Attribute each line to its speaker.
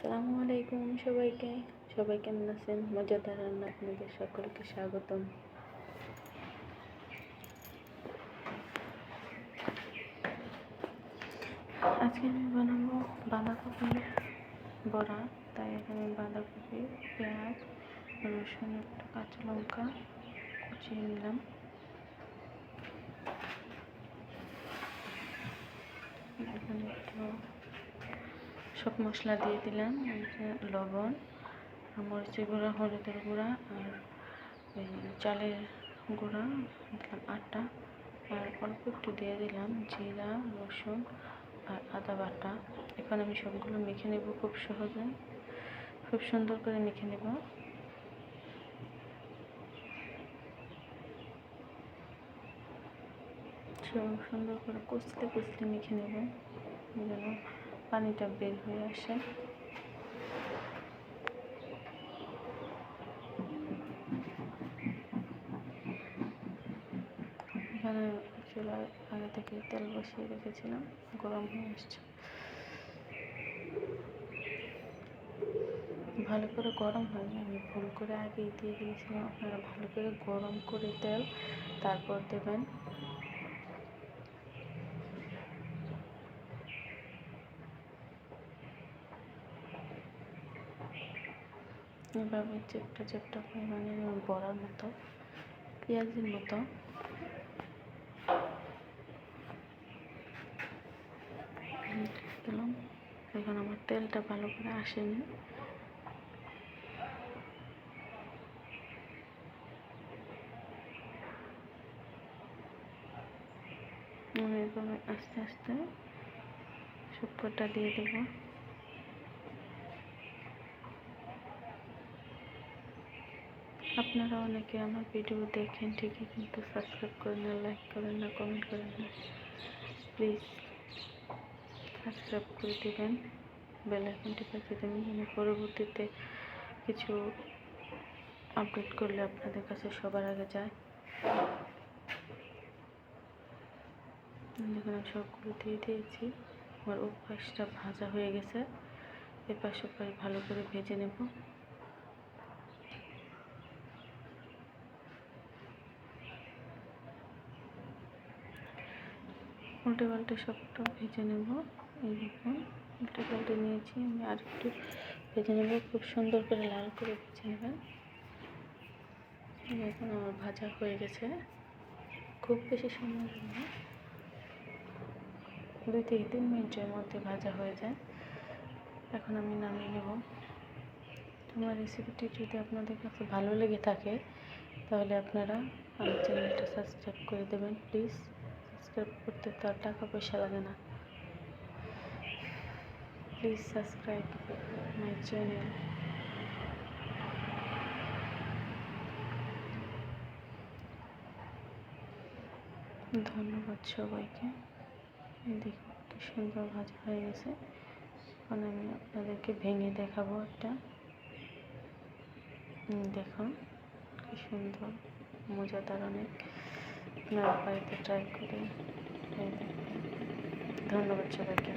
Speaker 1: আসসালামু আলাইকুম সবাইকে। সবাই কেমন আছেন? মজাদার রান্না আপনাদের সকলকে স্বাগতম। আজকে আমি বানাবো বাঁধাকপির বড়া। তাই এখানে বাঁধাকপি, পেঁয়াজ, রসুন, একটা কাঁচা লঙ্কা কুচিয়ে নিলাম। এখানে একটু সব মশলা দিয়ে দিলাম, লবণ, মরিচের গুঁড়া, হলুদের গুঁড়া আর চালের গুঁড়া দিলাম, আটা, আর অল্প একটু দিয়ে দিলাম জিরা, রসুন আর আদা বাটা। এখন আমি সবগুলো মেখে নেব খুব সহজে, খুব সুন্দর করে মেখে নেব। সুন্দর করে কষলে কষলে মেখে নেব যেন পানিটা বের হয়ে আসে। এখানে চুলায় আগে থেকে তেল বসিয়ে রেখেছিলাম, গরম হয়ে আসছে। ভালো করে গরম হয়নি, আমি ভুল করে আগেই দিয়ে দিয়েছিলাম। আপনারা ভালো করে গরম করে তেল তারপর দেবেন। এভাবে চেপটা চেপটা করে বানিয়ে নেবেন, বড়ার মতো, পেঁয়াজের মতো। দিলাম। এখন আমার তেলটা ভালো করে আসেনি, আমি এভাবে আস্তে আস্তে সবকটা দিয়ে দেব। আপনারা অনেকে আমার ভিডিও দেখেন ঠিকই, কিন্তু সাবস্ক্রাইব করেন না, লাইক করেন না, কমেন্ট করেন না। প্লিজ সাবস্ক্রাইব করে দেবেন, বেল আইকনটি বাজিয়ে দেবেন যেন পরবর্তীতে কিছু আপডেট করলে আপনাদের কাছে সবার আগে যায়। দেখুন আমি সবগুলো দিয়ে দিয়েছি। আমার পাশটা ভাজা হয়ে গেছে, এপাশ ওপাশ ভালো করে ভেজে নেব। উল্টে পাল্টে সবটা ভেজে নেব। এই দেখুন উল্টে পাল্টে নিয়েছি, আমি আর একটু ভেজে নেব, খুব সুন্দর করে লাল করে ভেজে নেবেন। এখন আমার ভাজা হয়ে গেছে, খুব বেশি সময় লাগবে, 2 থেকে 3 মিনিটের মধ্যে ভাজা হয়ে যায়। এখন আমি নামিয়ে নেব। আমার রেসিপিটি যদি আপনাদের কাছে ভালো লেগে থাকে তাহলে আপনারা আমার চ্যানেলটা সাবস্ক্রাইব করে দেবেন। প্লিজ সাবস্ক্রাইব করতে তো আর টাকা পয়সা লাগে না। Please subscribe my channel. ধন্যবাদ সবাইকে। দেখুন কি সুন্দর ভাজা হয়ে গেছে। এখন আমি আপনাদেরকে ভেঙে দেখাবো একটা। দেখুন কি সুন্দর, মজাদার অনেক। আপনারা বাড়িতে ট্রাই করে দেখবেন। ধন্যবাদ সবাইকে।